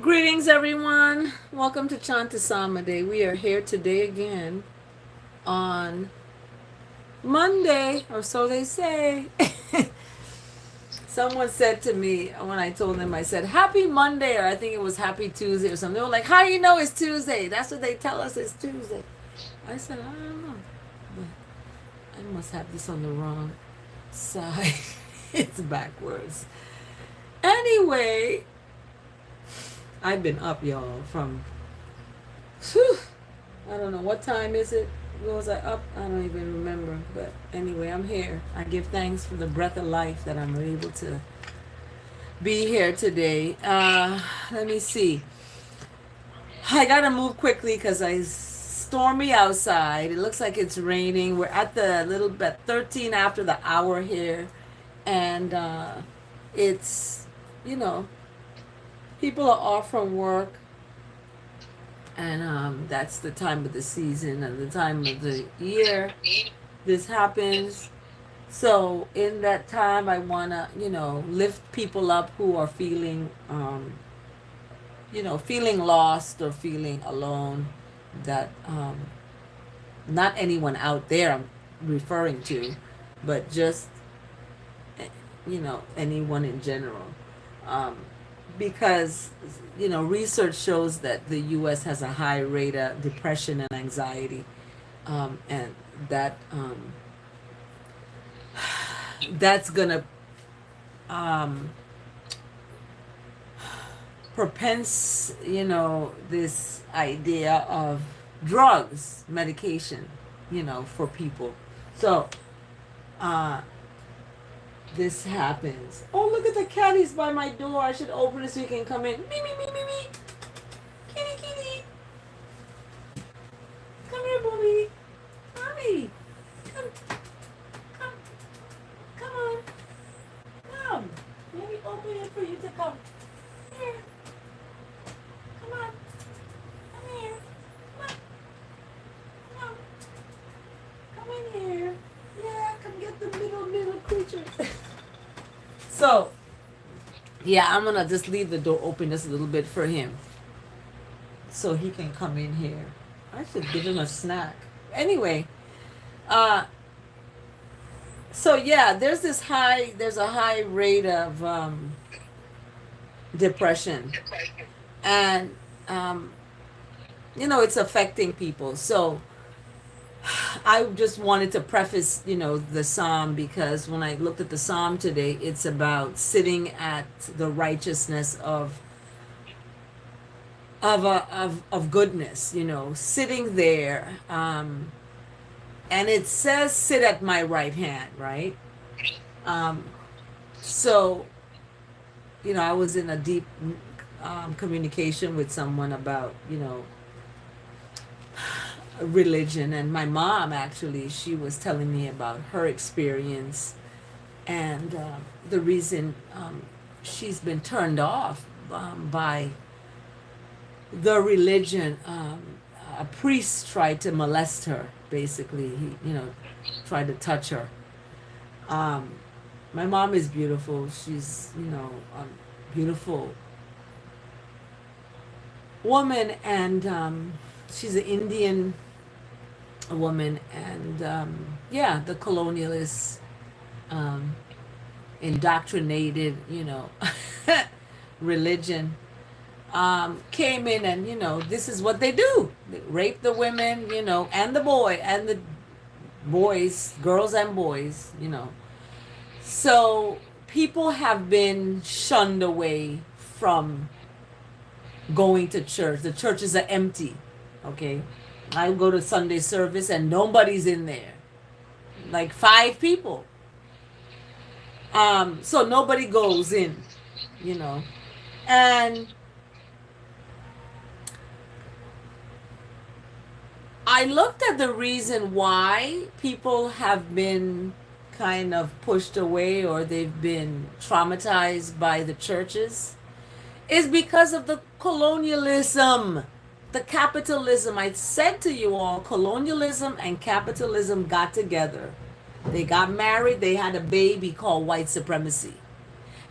Greetings, everyone. Welcome to Chant A Psalm A. We are here today again on Monday, or so they say. Someone said to me when I told them, I said, Happy Monday, or I think it was Happy Tuesday or something. They were like, How do you know it's Tuesday? That's what they tell us it's Tuesday. I said, I don't know. But I must have this on the wrong side. It's backwards. Anyway, I've been up, y'all, from, whew, I don't know, what time is it? Was I up? I don't even remember. But anyway, I'm here. I give thanks for the breath of life that I'm able to be here today. Let me see. I gotta move quickly because it's stormy outside. It looks like it's raining. We're at the little bit 13 after the hour here. And it's, you know, people are off from work, and that's the time of the season and the time of the year this happens. So in that time, I want to, lift people up who are feeling, feeling lost or feeling alone. That not anyone out there I'm referring to, but just, anyone in general. Because research shows that the U.S. has a high rate of depression and anxiety, and that's gonna propense this idea of drugs, medication, for people. So this happens. Oh, look at the catties by my door. I should open it so you can come in. Me, me, me, me, me. Kitty, kitty. Come here, Bobby. Mommy. Come. Come. Come on. Come. Let me open it for you to come. Here. Come on. Come here. Come on. Come on. Come in here. Yeah, come get the little creatures. So, yeah, I'm gonna just leave the door open just a little bit for him, so he can come in here. I should give him a snack. Anyway, so yeah, there's a high rate of depression, and it's affecting people. So I just wanted to preface, the psalm, because when I looked at the psalm today, it's about sitting at the righteousness of goodness, sitting there, and it says, "Sit at my right hand," right? So, I was in a deep communication with someone about, religion, and my mom, actually, she was telling me about her experience, and the reason she's been turned off by the religion. A priest tried to molest her, basically. He tried to touch her. My mom is beautiful. She's a beautiful woman, and she's an Indian woman, and yeah, the colonialists um, indoctrinated, religion came in, and this is what they do: they rape the women, and the boys, girls and boys, So people have been shunned away from going to church. The churches are empty. Okay, I go to Sunday service and nobody's in there, like 5 people. So nobody goes in, you know, and I looked at the reason why people have been kind of pushed away or they've been traumatized by the churches is because of the colonialism, the capitalism. I said to you all, colonialism and capitalism got together. They got married, they had a baby called white supremacy.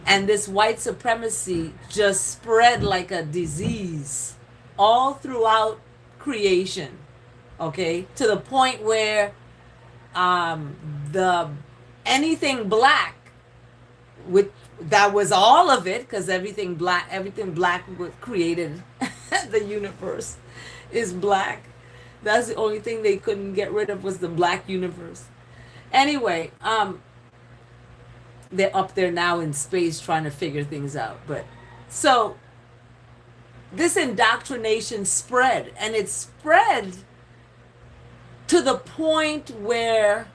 And this white supremacy just spread like a disease all throughout creation, okay, to the point where the anything black, with that was all of it, because everything black was created. The universe is black. That's the only thing they couldn't get rid of, was the black universe. Anyway, they're up there now in space trying to figure things out. But so this indoctrination spread, and it spread to the point where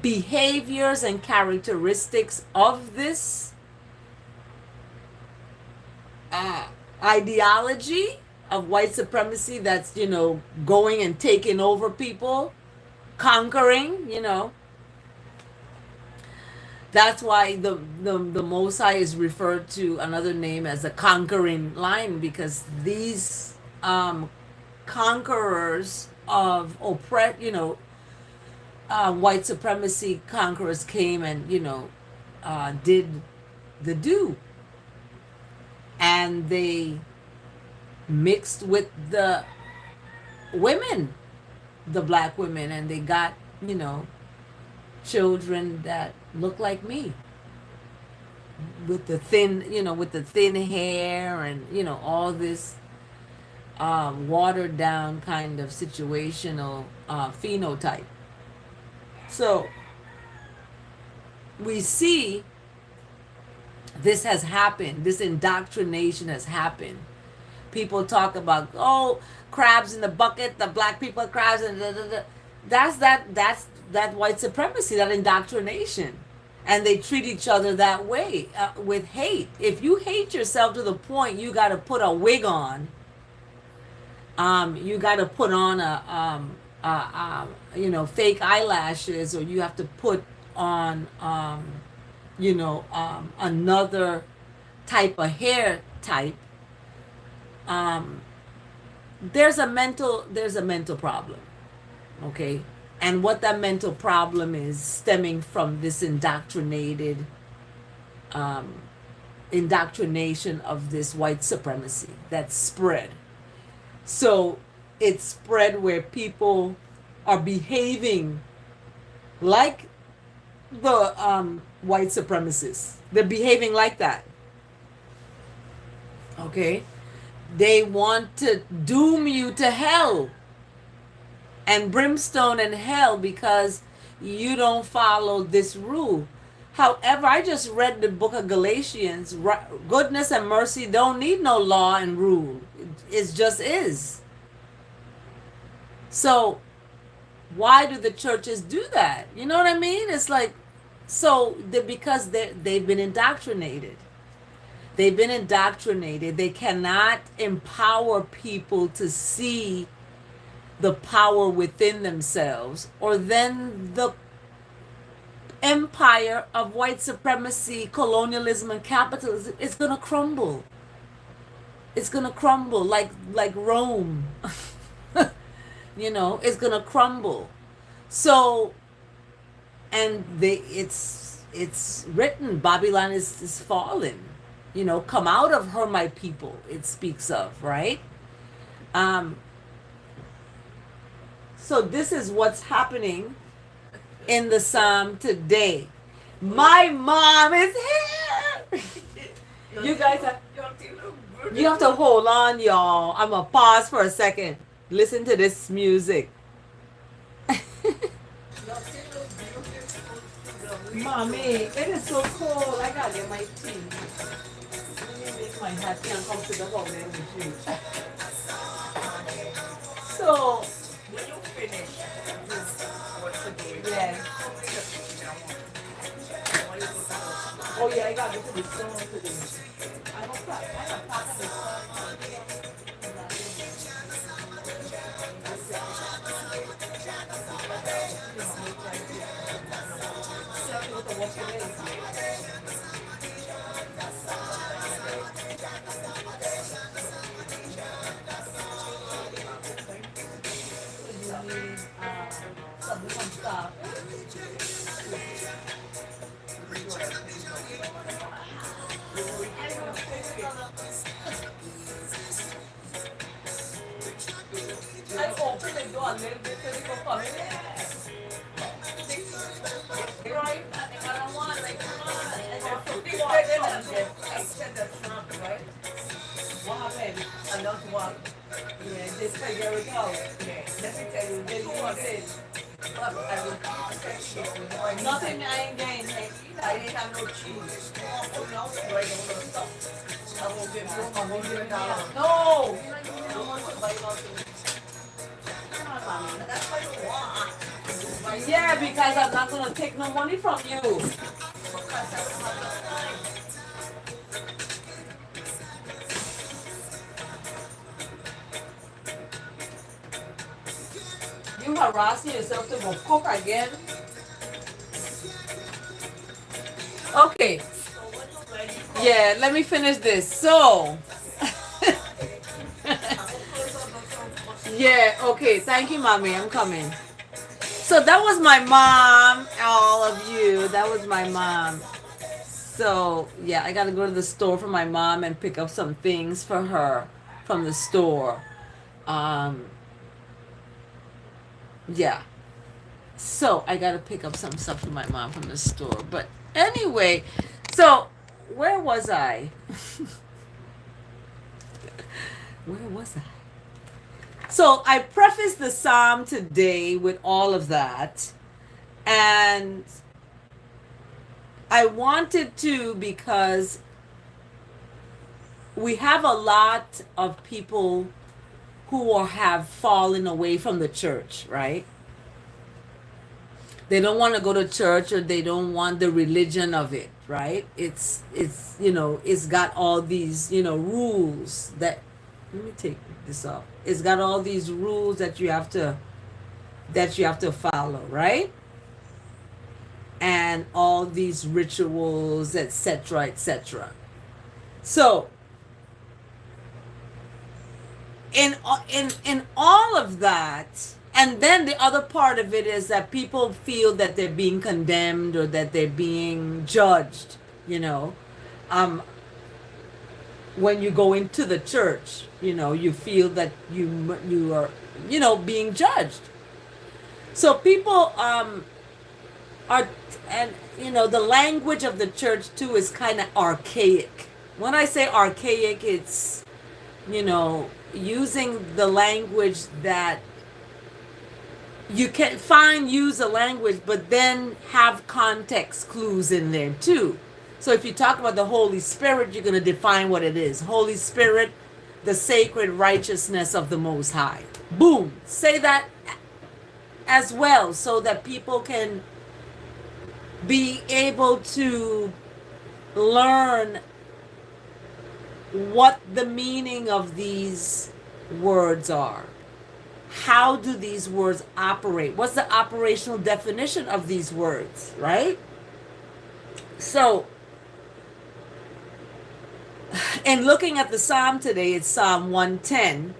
behaviors and characteristics of this ideology of white supremacy that's, going and taking over people, conquering, that's why the Most High is referred to another name as the conquering lion, because these conquerors of white supremacy conquerors came and did the do, and they mixed with the women, the black women, and they got children that look like me, with the thin hair, and all this watered down kind of situational phenotype. So we see this has happened. This indoctrination has happened. People talk about, crabs in the bucket, the black people are crabs, and da, da, da. That's that white supremacy, that indoctrination. And they treat each other that way, with hate. If you hate yourself to the point you got to put a wig on, you got to put on fake eyelashes, or you have to put on, another type of hair type. There's a mental problem, okay? And what that mental problem is stemming from this indoctrination of this white supremacy that spread. So it spread where people are behaving like the white supremacists. They're behaving like that. Okay? They want to doom you to hell and brimstone and hell because you don't follow this rule. However, I just read the book of Galatians. Goodness and mercy don't need no law and rule. It just is. So why do the churches do that? You know what I mean? It's like, because they've been indoctrinated. They've been indoctrinated. They cannot empower people to see the power within themselves, or then the empire of white supremacy, colonialism, and capitalism is going to crumble. It's going to crumble like Rome. It's going to crumble. So, and it's written, Babylon is fallen. come out of her, my people, it speaks of, right? Um, so this is what's happening in the psalm today. My mom is here. You guys you have to hold on, y'all. I'm gonna pause for a second. Listen to this music. Mommy, it is so cold. I gotta get my tea. Let me make my happy and comfortable there with you. So, when you finish this, what's the doing? Yeah. Oh yeah, I gotta go to the store today. I got part of the some stuff. I open the door a little bit so they can come in. Right? I don't want like come on. I said the trunk, right? What happened? Another one. Yeah, this figure it out. Yeah. Let me tell you, this was it. Nothing I ain't getting. I didn't have no cheese. Oh, no, right on the stuff. I will give you $100. No! You don't want to buy nothing. That's what you want. Yeah, because I'm not going to take no money from you. You harassing yourself to go cook again? Okay. Yeah, let me finish this. So, yeah, okay. Thank you, mommy. I'm coming. So that was my mom, all of you. That was my mom. So, yeah, I got to go to the store for my mom and pick up some things for her from the store. Yeah. So, I got to pick up some stuff for my mom from the store. But anyway, so where was I? Where was I? So I prefaced the psalm today with all of that, and I wanted to because we have a lot of people who have fallen away from the church, right? They don't want to go to church, or they don't want the religion of it, right? It's it's got all these rules that, let me take this off. It's got all these rules that you have to follow, right? And all these rituals, etc., etc. So in all of that, and then the other part of it is that people feel that they're being condemned or that they're being judged, when you go into the church, you feel that you are being judged. So people are, and the language of the church too is kind of archaic. When I say archaic, it's using the language that you can use a language, but then have context clues in there too. So if you talk about the Holy Spirit, you're going to define what it is. Holy Spirit, the sacred righteousness of the Most High. Boom. Say that as well, so that people can be able to learn what the meaning of these words are. How do these words operate? What's the operational definition of these words, right? So, in looking at the psalm today, it's Psalm 110.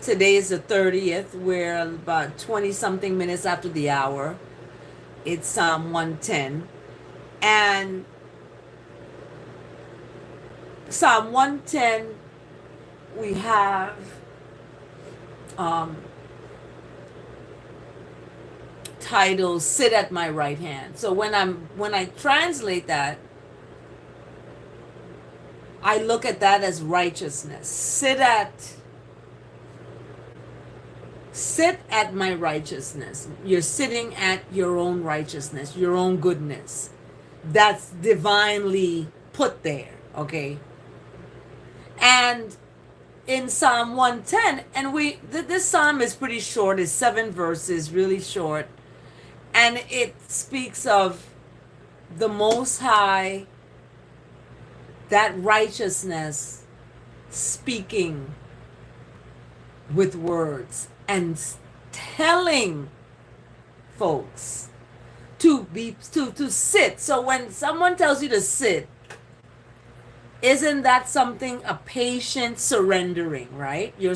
Today is the 30th. We're about 20-something minutes after the hour. It's Psalm 110. And Psalm 110, we have um, title "Sit at My Right Hand." So when I translate that, I look at that as righteousness. Sit at my righteousness. You're sitting at your own righteousness, your own goodness. That's divinely put there, okay? And in Psalm 110, and this psalm is pretty short, it's 7 verses, really short, and it speaks of the Most High, that righteousness, speaking with words and telling folks to sit. So when someone tells you to sit, isn't that something, a patient surrendering, right? You're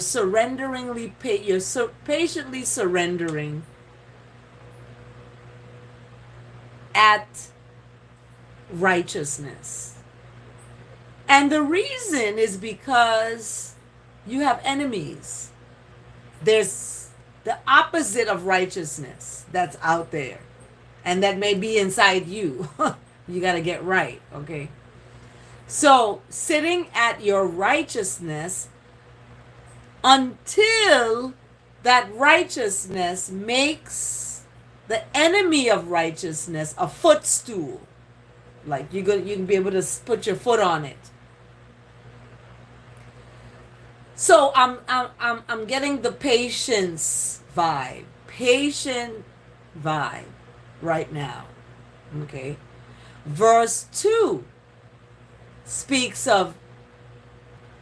patiently surrendering at righteousness. And the reason is because you have enemies. There's the opposite of righteousness that's out there, and that may be inside you. You got to get right, okay? So, sitting at your righteousness until that righteousness makes the enemy of righteousness a footstool. Like you can be able to put your foot on it. So I'm getting the patient vibe right now. Okay. Verse 2 speaks of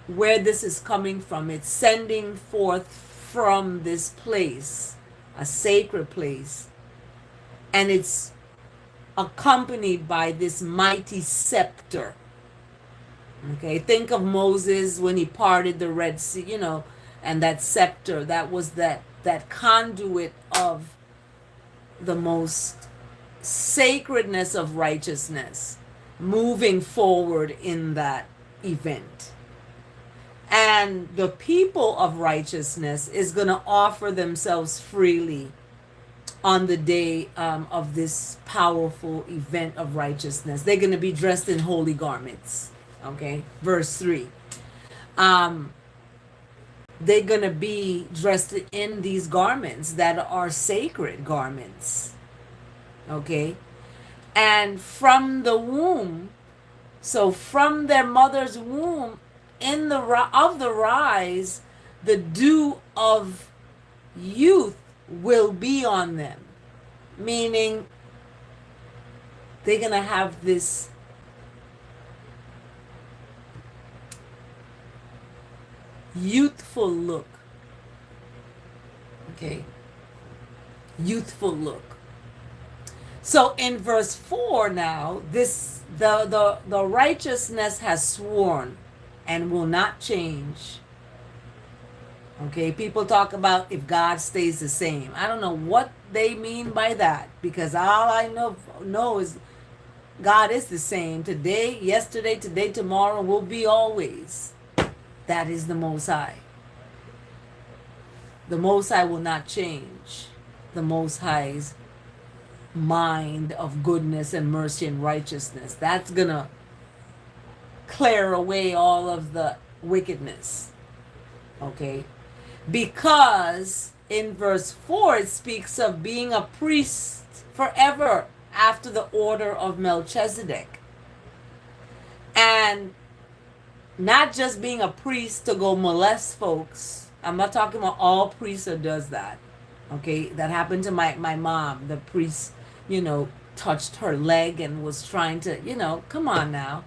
where this is coming from. It's sending forth from this place, a sacred place, and it's accompanied by this mighty scepter. Okay, think of Moses when he parted the Red Sea, and that scepter, that was that conduit of the most sacredness of righteousness moving forward in that event. And the people of righteousness is going to offer themselves freely on the day of this powerful event of righteousness. They're going to be dressed in holy garments. Okay, verse 3. They're going to be dressed in these garments that are sacred garments. Okay, and from the womb, so from their mother's womb, of the rise, the dew of youth will be on them, meaning they're going to have this youthful look. Okay, youthful look. So in verse 4 now, the righteousness has sworn and will not change. Okay, people talk about if God stays the same. I don't know what they mean by that, because all I know is God is the same today, yesterday, today, tomorrow, will be always. That is the Most High. The Most High will not change. The Most High's mind of goodness and mercy and righteousness, that's gonna clear away all of the wickedness. Okay, because in verse 4 it speaks of being a priest forever after the order of Melchizedek, and not just being a priest to go molest folks. I'm not talking about all priests that does that. Okay, that happened to my mom. The priest, touched her leg and was trying to, come on now.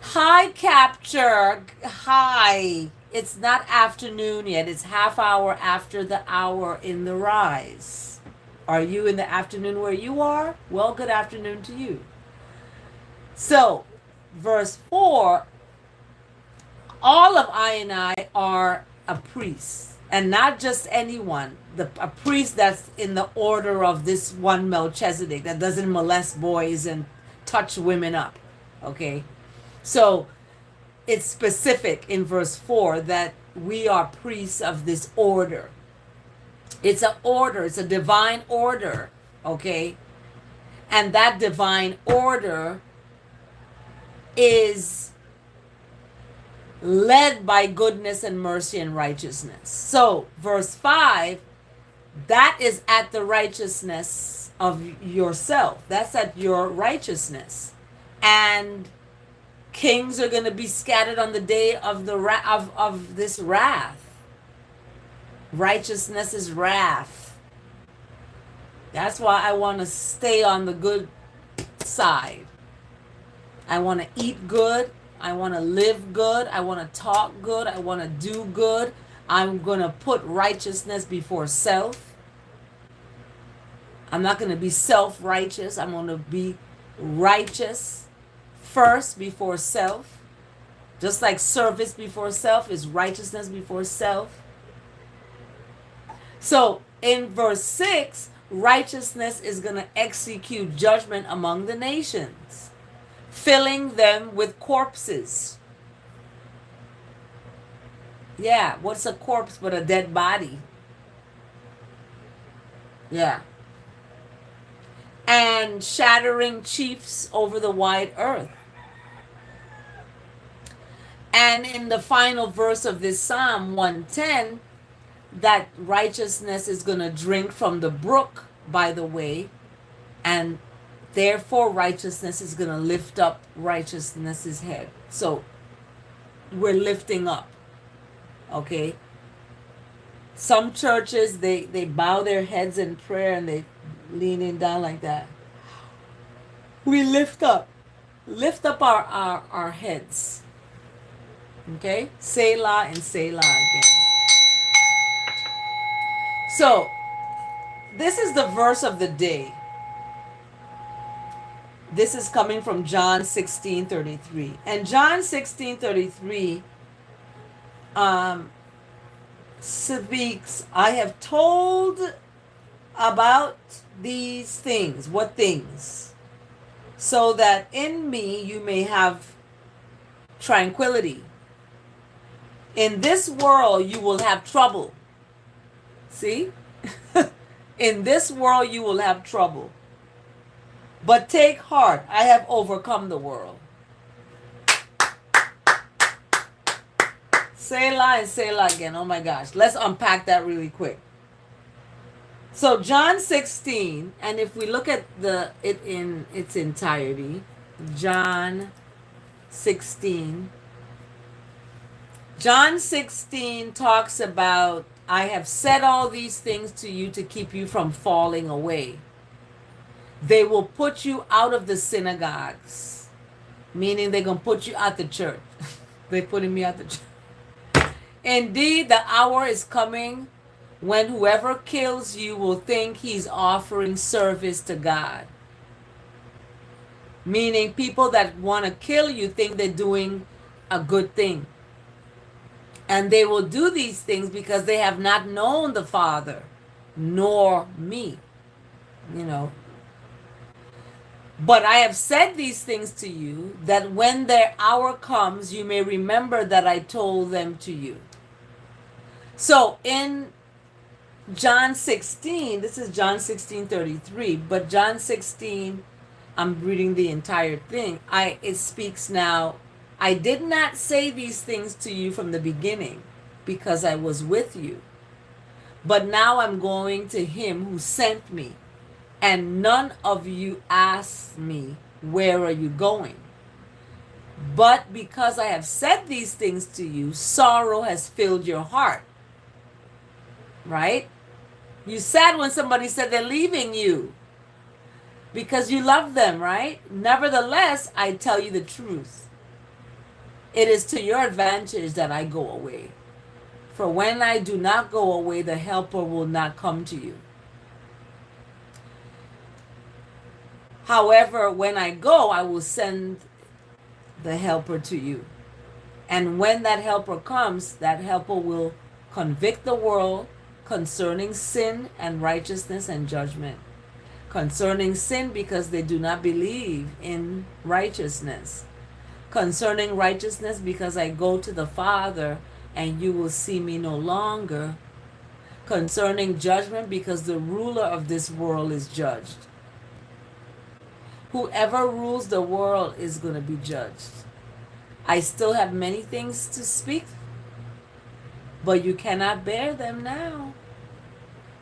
Hi, capture. Hi. It's not afternoon yet. It's half hour after the hour in the rise. Are you in the afternoon where you are? Well, good afternoon to you. So, verse 4, all of I and I are a priest. And not just anyone, a priest that's in the order of this one Melchizedek that doesn't molest boys and touch women up. Okay? So it's specific in verse 4 that we are priests of this order. It's an order, it's a divine order, okay? And that divine order is led by goodness and mercy and righteousness. So, verse 5, that is at the righteousness of yourself. That's at your righteousness. And kings are going to be scattered on the day of the of this wrath. Righteousness is wrath. That's why I want to stay on the good side. I want to eat good. I want to live good. I want to talk good. I want to do good. I'm going to put righteousness before self. I'm not going to be self-righteous. I'm going to be righteous first before self. Just like service before self is righteousness before self. So in verse 6, righteousness is going to execute judgment among the nations, filling them with corpses. Yeah, what's a corpse but a dead body? Yeah. And shattering chiefs over the wide earth. And in the final verse of this Psalm 110, that righteousness is going to drink from the brook by the way, and therefore righteousness is going to lift up righteousness's head. So we're lifting up, okay? Some churches, they bow their heads in prayer and they leaning down like that. We lift up our heads, okay? Selah and Selah again. So, this is the verse of the day. This is coming from John 16:33. And John 16:33 speaks, I have told about these things. What things? So that in me you may have tranquility. In this world you will have trouble. See? In this world you will have trouble. But take heart, I have overcome the world. Selah and Selah again. Oh my gosh. Let's unpack that really quick. So John 16, and if we look at it in its entirety, John 16. John 16 talks about, I have said all these things to you to keep you from falling away. They will put you out of the synagogues, meaning they're going to put you out the church. They're putting me out the church. Indeed, the hour is coming when whoever kills you will think he's offering service to God. Meaning people that want to kill you think they're doing a good thing. And they will do these things because they have not known the Father, nor me. You know. But I have said these things to you, that when their hour comes, you may remember that I told them to you. So in John 16, this is John 16:33, but John 16, I'm reading the entire thing. It speaks now, I did not say these things to you from the beginning because I was with you. But now I'm going to him who sent me, and none of you asked me, where are you going? But because I have said these things to you, sorrow has filled your heart. Right? You sad when somebody said they're leaving you because you love them, right? Nevertheless, I tell you the truth. It is to your advantage that I go away. For when I do not go away, the helper will not come to you. However, when I go, I will send the helper to you. And when that helper comes, that helper will convict the world concerning sin and righteousness and judgment. Concerning sin, because they do not believe in righteousness. Concerning righteousness, because I go to the Father, and you will see me no longer. Concerning judgment, because the ruler of this world is judged. Whoever rules the world is going to be judged. I still have many things to speak, but you cannot bear them now.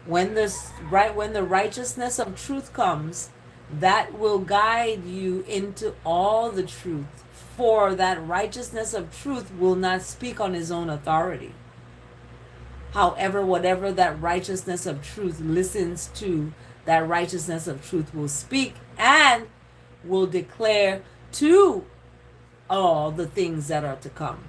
When the righteousness of truth comes, that will guide you into all the truth. For that righteousness of truth will not speak on his own authority. However, whatever that righteousness of truth listens to, that righteousness of truth will speak and will declare to all the things that are to come.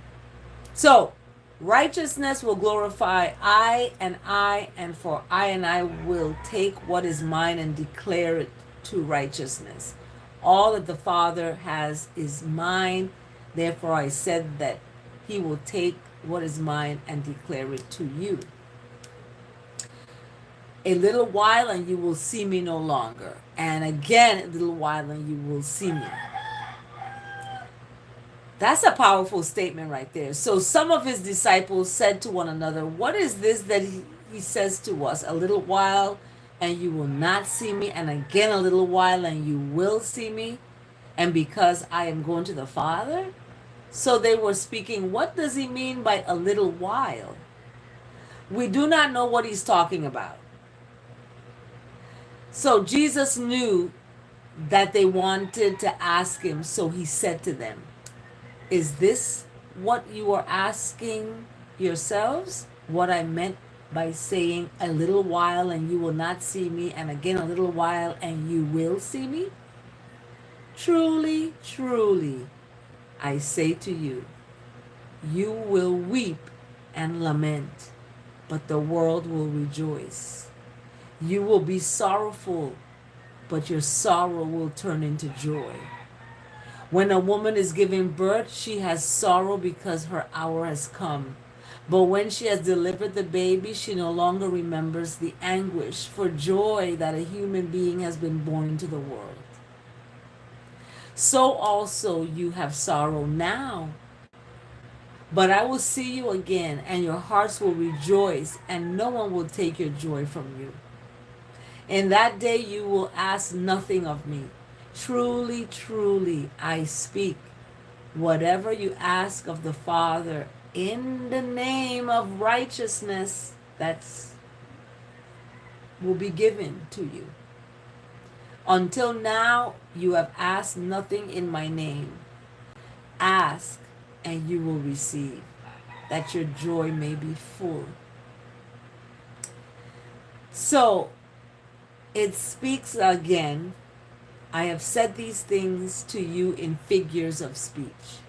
So, righteousness will glorify I, and for I and I will take what is mine and declare it to righteousness. All that the Father has is mine. Therefore, I said that he will take what is mine and declare it to you. A little while and you will see me no longer. And again, a little while and you will see me. That's a powerful statement right there. So some of his disciples said to one another, what is this that he says to us? A little while and you will not see me, and again a little while and you will see me, and because I am going to the Father? So they were speaking, what does he mean by a little while? We do not know what he's talking about. So Jesus knew that they wanted to ask him, so he said to them, is this what you are asking yourselves? What I meant by saying a little while and you will not see me, and again a little while and you will see me? Truly, truly, I say to you, you will weep and lament, but the world will rejoice. You will be sorrowful, but your sorrow will turn into joy. When a woman is giving birth, she has sorrow because her hour has come. But when she has delivered the baby, she no longer remembers the anguish for joy that a human being has been born into the world. So also you have sorrow now. But I will see you again, and your hearts will rejoice, and no one will take your joy from you. In that day you will ask nothing of me. Truly, truly, I speak. Whatever you ask of the Father in the name of righteousness, that's will be given to you. Until now, you have asked nothing in my name. Ask, and you will receive, that your joy may be full. So, it speaks again, I have said these things to you in figures of speech.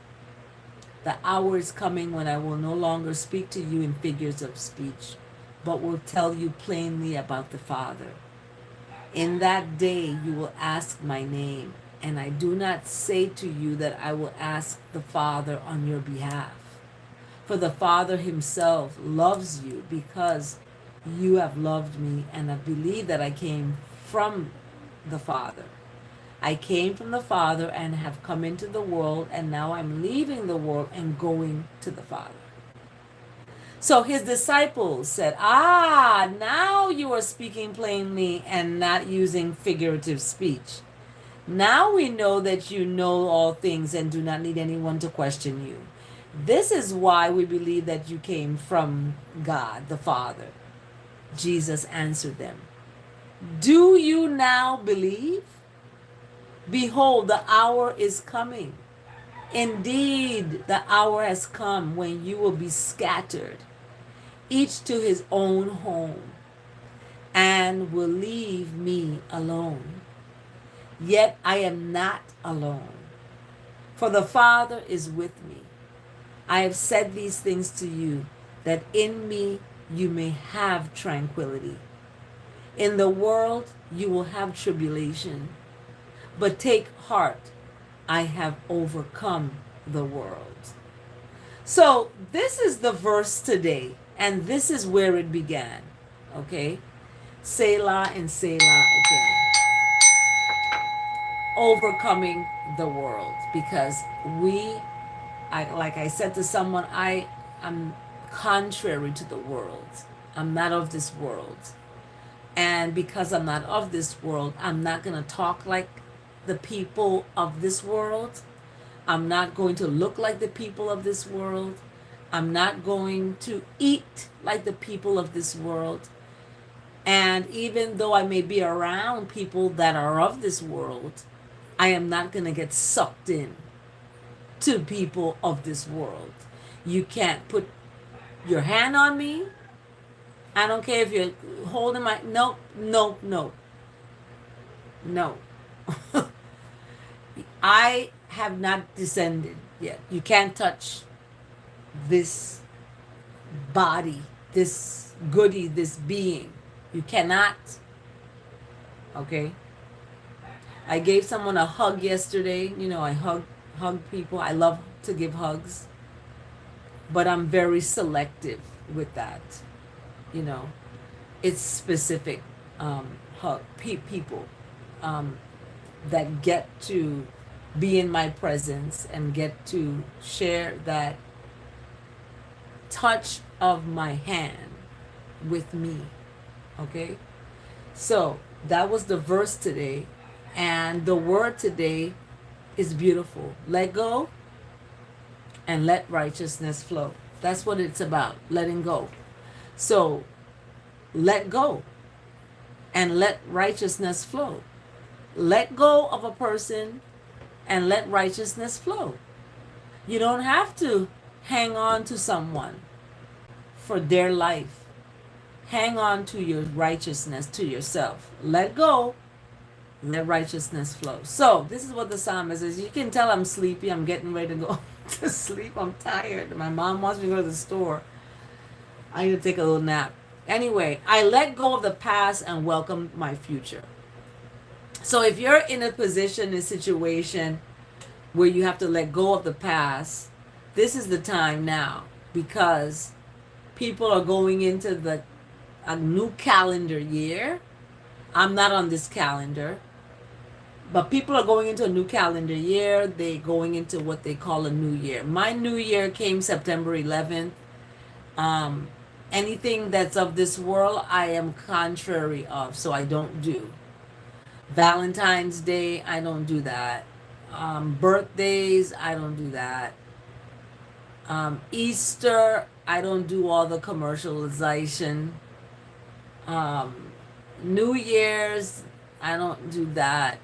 The hour is coming when I will no longer speak to you in figures of speech, but will tell you plainly about the Father. In that day you will ask my name, and I do not say to you that I will ask the Father on your behalf. For the Father himself loves you because you have loved me and have believed that I came from the Father. I came from the Father and have come into the world, and now I'm leaving the world and going to the Father. So his disciples said, now you are speaking plainly and not using figurative speech. Now we know that you know all things and do not need anyone to question you. This is why we believe that you came from God, the Father. Jesus answered them, do you now believe? Behold, the hour is coming. Indeed, the hour has come when you will be scattered, each to his own home, and will leave me alone. Yet I am not alone, for the Father is with me. I have said these things to you, that in me you may have tranquility. In the world you will have tribulation, but take heart, I have overcome the world. So this is the verse today, and this is where it began. Okay? Selah and Selah again. overcoming the world, because like I said to someone, am contrary to the world. I'm not of this world. And because I'm not of this world, I'm not going to talk like the people of this world. I'm not going to look like the people of this world. I'm not going to eat like the people of this world. And even though I may be around people that are of this world, I am not going to get sucked in to people of this world. You can't put your hand on me. I don't care if you're holding my, no, no, no, no. I have not descended yet. You can't touch this body, this goody, this being. You cannot. Okay? I gave someone a hug yesterday. You know, I hug people. I love to give hugs. But I'm very selective with that. You know, it's specific people that get to be in my presence and get to share that touch of my hand with me. Okay? So that was the verse today. And the word today is beautiful. Let go and let righteousness flow. That's what it's about, letting go. So let go and let righteousness flow. Let go of a person and let righteousness flow. You don't have to hang on to someone for their life. Hang on to your righteousness, to yourself. Let go. Let righteousness flow. So this is what the psalmist says. You can tell I'm sleepy. I'm getting ready to go to sleep. I'm tired. My mom wants me to go to the store. I need to take a little nap. Anyway, I let go of the past and welcome my future. So if you're in a position, a situation where you have to let go of the past, this is the time now, because people are going into a new calendar year. I'm not on this calendar, but people are going into a new calendar year. They're going into what they call a new year. My new year came September 11th. Anything that's of this world, I am contrary of, so I don't do. Valentine's Day, I don't do that. Birthdays, I don't do that. Easter, I don't do all the commercialization. New Year's, I don't do that.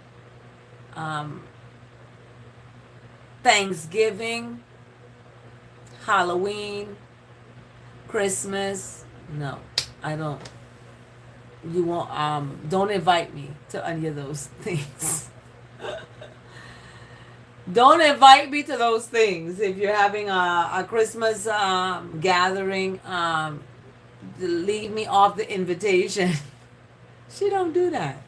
Thanksgiving, Halloween, Christmas, no, I don't. You won't. Don't invite me to any of those things. Don't invite me to those things. If you're having a Christmas gathering, leave me off the invitation. She don't do that.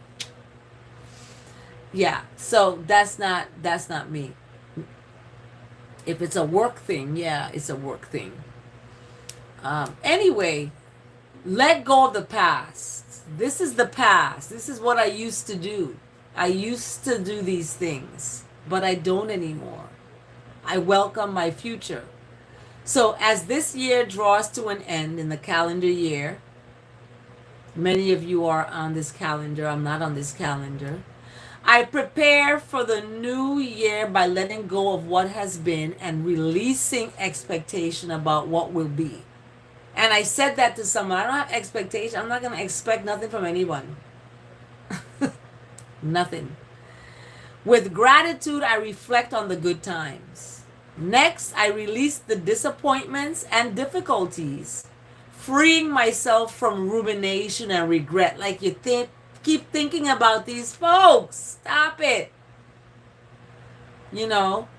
Yeah, so that's not me. If it's a work thing, yeah, it's a work thing. Anyway, let go of the past. This is the past. This is what I used to do. I used to do these things, but I don't anymore. I welcome my future. So as this year draws to an end in the calendar year, many of you are on this calendar. I'm not on this calendar. I prepare for the new year by letting go of what has been and releasing expectation about what will be. And I said that to someone. I don't have expectation. I'm not going to expect nothing from anyone. Nothing. With gratitude, I reflect on the good times. Next, I release the disappointments and difficulties, freeing myself from rumination and regret. Like you keep thinking about these folks. Stop it. You know,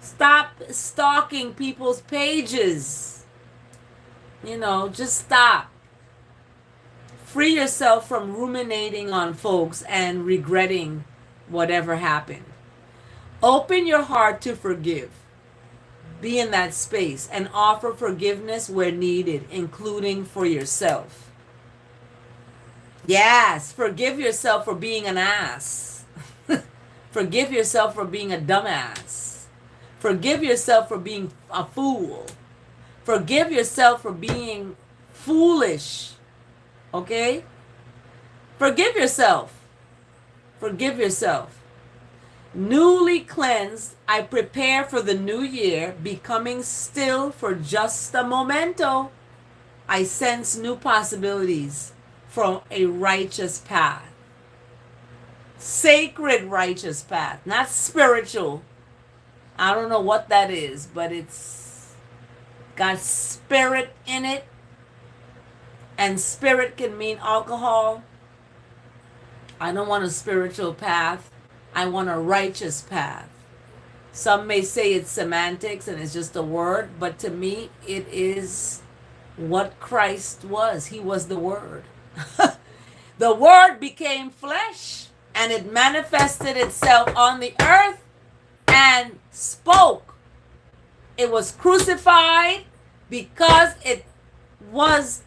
stop stalking people's pages. You know, just stop. Free yourself from ruminating on folks and regretting whatever happened. Open your heart to forgive. Be in that space and offer forgiveness where needed, including for yourself. Yes, forgive yourself for being an ass. Forgive yourself for being a dumbass. Forgive yourself for being a fool. Forgive yourself for being foolish. Okay? Forgive yourself. Forgive yourself. Newly cleansed, I prepare for the new year, becoming still for just a momento. I sense new possibilities from a righteous path. Sacred righteous path, not spiritual. I don't know what that is, but it's got spirit in it. And spirit can mean alcohol. I don't want a spiritual path. I want a righteous path. Some may say it's semantics and it's just a word, but to me, it is what Christ was. He was the Word. The Word became flesh and it manifested itself on the earth and spoke. It was crucified because it was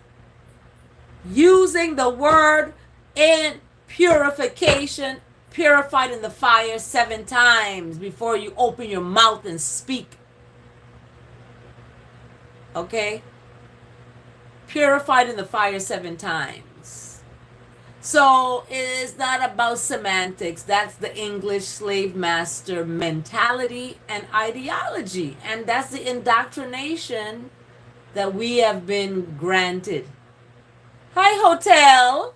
using the Word in purification, purified in the fire 7 times before you open your mouth and speak. Okay? Purified in the fire 7 times. So it is not about semantics. That's the English slave master mentality and ideology. And that's the indoctrination that we have been granted. Hi, hotel.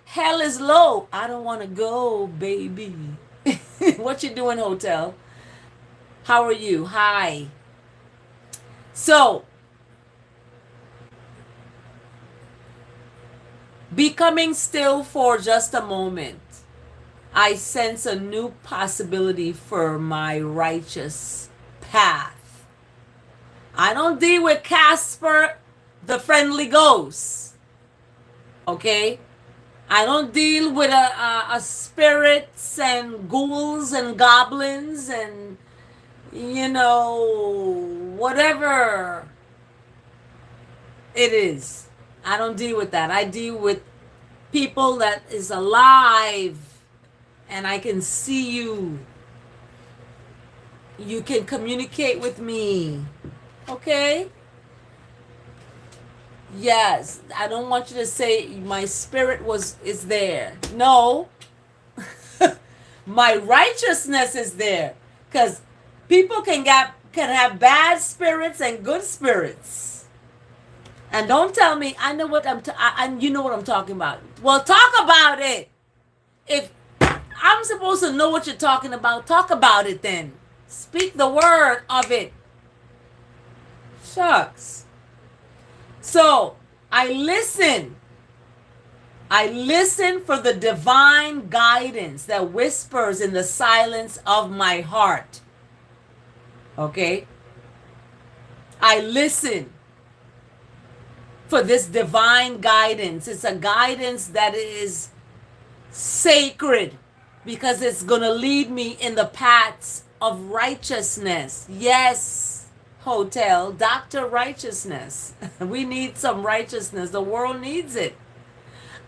Hell is low. I don't want to go, baby. What you doing, hotel? How are you? Hi. So, becoming still for just a moment, I sense a new possibility for my righteous path. I don't deal with Casper, the friendly ghost. Okay? I don't deal with a spirits and ghouls and goblins and, whatever it is. I don't deal with that. I deal with people that is alive and I can see you. You can communicate with me. Okay? Yes, I don't want you to say my spirit is there. No. My righteousness is there. Because people can have bad spirits and good spirits. And don't tell me I know what you know what I'm talking about. Well, talk about it. If I'm supposed to know what you're talking about, talk about it then. Speak the word of it. Shucks. So, I listen. I listen for the divine guidance that whispers in the silence of my heart. Okay? I listen for this divine guidance. It's a guidance that is sacred because it's going to lead me in the paths of righteousness. Yes. Hotel, Dr. Righteousness. We need some righteousness. The world needs it.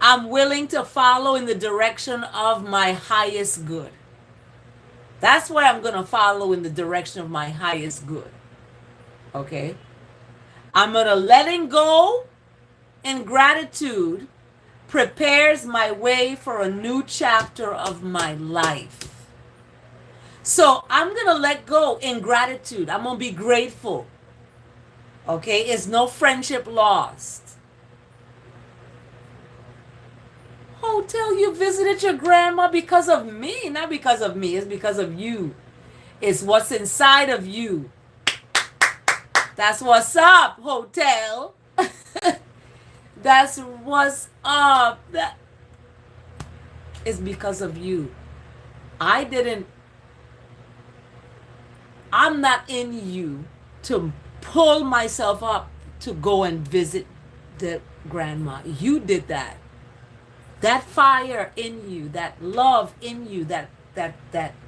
I'm willing to follow in the direction of my highest good. That's why I'm going to follow in the direction of my highest good. Okay? I'm going to letting go in gratitude prepares my way for a new chapter of my life. So I'm going to let go in gratitude. I'm going to be grateful. Okay? It's no friendship lost. Hotel, you visited your grandma because of me. Not because of me. It's because of you. It's what's inside of you. That's what's up, hotel. That's what's up. That is because of you. I'm not in you to pull myself up to go and visit the grandma. You did that. That fire in you, that love in you, that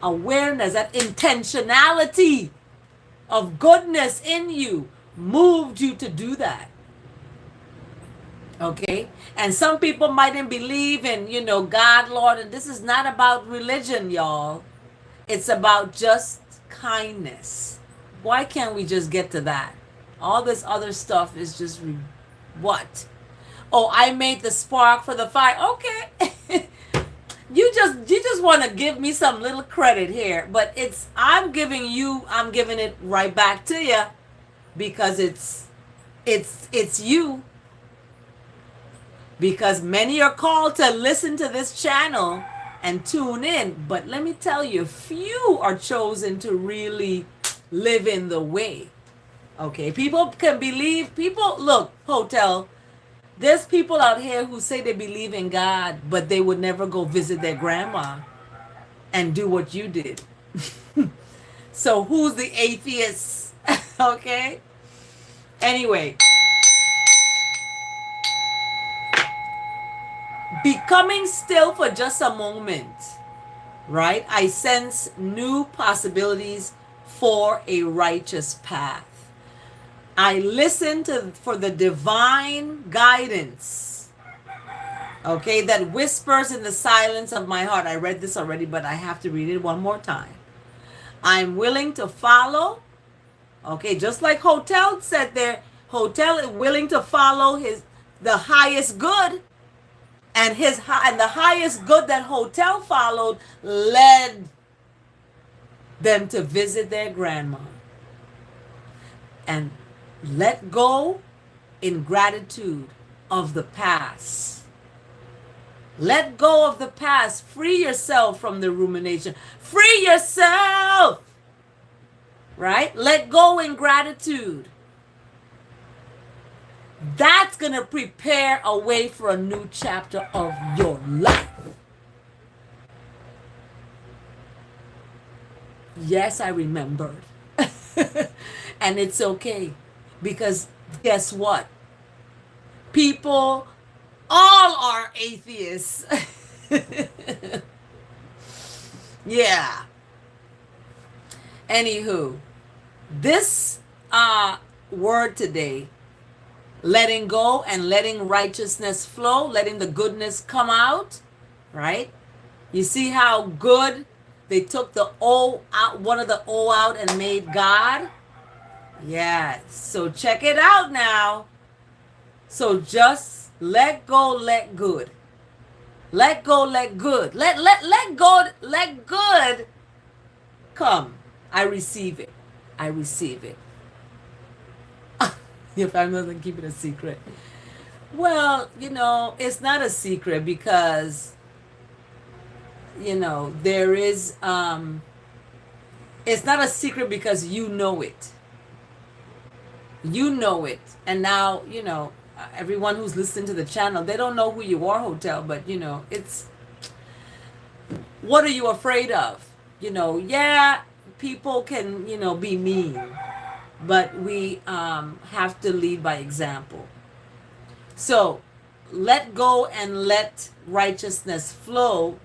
awareness, that intentionality of goodness in you moved you to do that. Okay? And some people mightn't believe in, God, Lord, and this is not about religion, y'all. It's about just kindness. Why can't we just get to that? All this other stuff is just what? Oh, I made the spark for the fire. Okay. You just want to give me some little credit here, but I'm giving it right back to you because it's you, because many are called to listen to this channel and tune in, but let me tell you, few are chosen to really live in the way. Okay, people can believe, look, Hotel, there's people out here who say they believe in God, but they would never go visit their grandma and do what you did. So who's the atheist? Okay? Anyway, becoming still for just a moment, right? I sense new possibilities for a righteous path. I listen for the divine guidance, okay, that whispers in the silence of my heart. I read this already, but I have to read it one more time. I'm willing to follow, okay, just like Hotel said there. Hotel is willing to follow the highest good, and the highest good that Hotel followed led them to visit their grandma. And let go in gratitude of the past. Let go of the past. Free yourself from the rumination. Free yourself. Right? Let go in gratitude. That's going to prepare a way for a new chapter of your life. Yes, I remembered. And it's okay. Because guess what? People all are atheists. Yeah. Anywho, this word today, letting go and letting righteousness flow, letting the goodness come out, right? You see how good they took the O out, one of the O out, and made God? Yes. So check it out now. So just let go, let good. Let go, let good. Let good come. I receive it. I receive it. If I'm not going to keep it a secret. Well, it's not a secret because, there is, it's not a secret because you know it. You know it. And now, everyone who's listening to the channel, they don't know who you are, Hotel, but, it's, what are you afraid of? Yeah, people can, be mean, but we have to lead by example. So let go and let righteousness flow.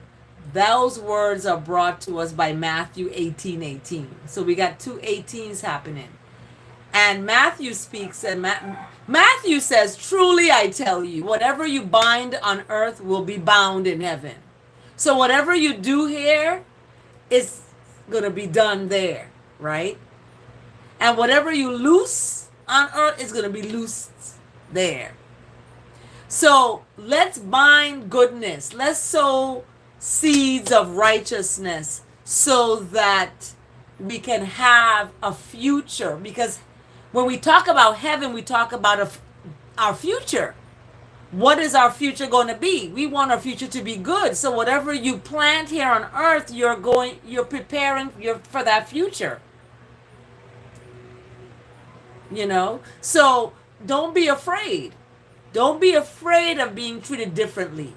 Those words are brought to us by Matthew 18:18. So we got two 18s happening. And Matthew speaks, and Matthew says, truly I tell you, whatever you bind on earth will be bound in heaven. So whatever you do here is going to be done there, right? And whatever you loose on earth is going to be loosed there. So let's bind goodness. Let's sow seeds of righteousness so that we can have a future. Because when we talk about heaven, we talk about our future. What is our future going to be? We want our future to be good. So whatever you plant here on earth, you're preparing for that future. So don't be afraid. Don't be afraid of being treated differently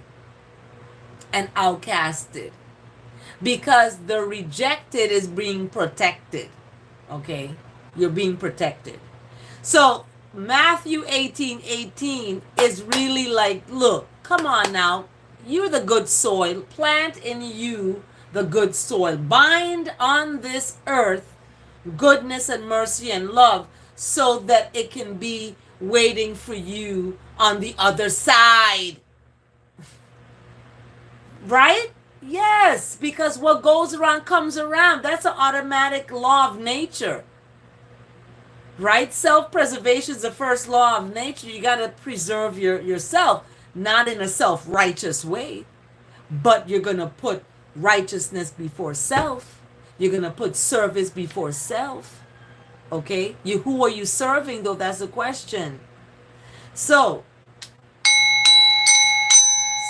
and outcasted, because the rejected is being protected. Okay? You're being protected. So Matthew 18:18 is really like, look, come on now. You're the good soil. Plant in you the good soil. Bind on this earth goodness and mercy and love so that it can be waiting for you on the other side. Right? Yes, because what goes around comes around. That's an automatic law of nature. Right? Self-preservation is the first law of nature. You got to preserve yourself, not in a self-righteous way, but you're going to put righteousness before self. You're going to put service before self. Okay? Who are you serving though? That's the question. So,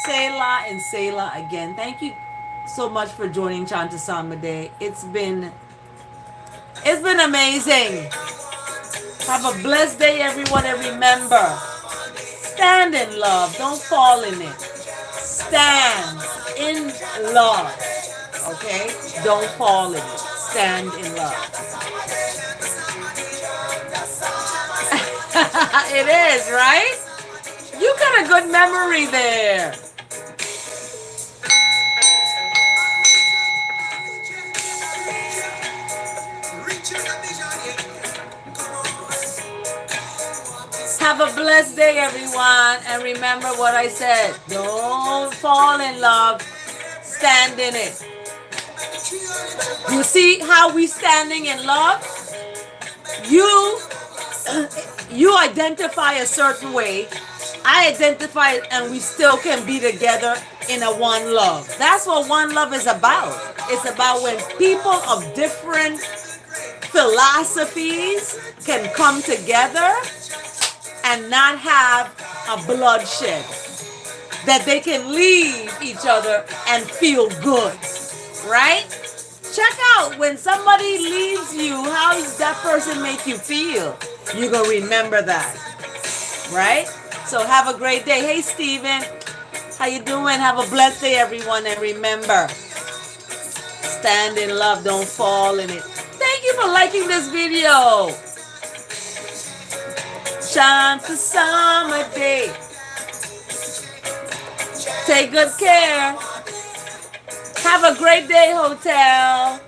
Selah and Selah again. Thank you so much for joining Chant A Psalm A. It's been amazing. Have a blessed day, everyone, and remember, stand in love. Don't fall in it. Stand in love. Okay? Don't fall in it. Stand in love. It is, right? You got a good memory there. Have a blessed day, everyone. And remember what I said. Don't fall in love. Stand in it. You see how we standing in love? You identify a certain way. I identify it, and we still can be together in a one love. That's what one love is about. It's about when people of different philosophies can come together and not have a bloodshed. That they can leave each other and feel good. Right? Check out when somebody leaves you, how does that person make you feel? You're going to remember that. Right? So have a great day. Hey, Steven. How you doing? Have a blessed day, everyone. And remember, stand in love. Don't fall in it. Thank you for liking this video. Chant A Psalm A. Take good care. Have a great day, hotel.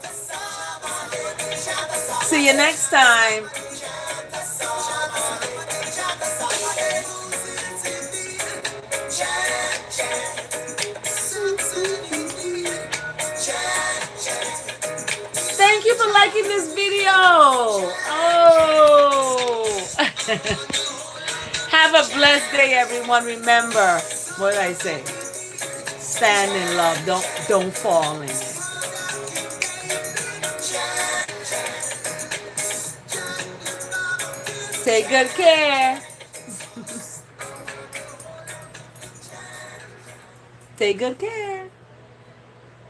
See you next time. Thank you for liking this video. Oh. Have a blessed day, everyone. Remember what I say. Stand in love. Don't fall in it. Take good care. Take good care.